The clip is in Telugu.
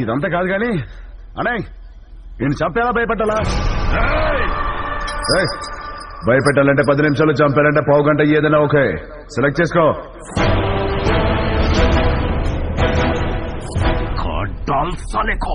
ఇదంతా కాదు గాని అనే నేను చంపేలా భయపెట్టాలా? భయపెట్టాలంటే 10 నిమిషాలు, చంపాలంటే పావు గంట, ఏదైనా ఓకే. సెలెక్ట్ చేసుకో. डाल साले को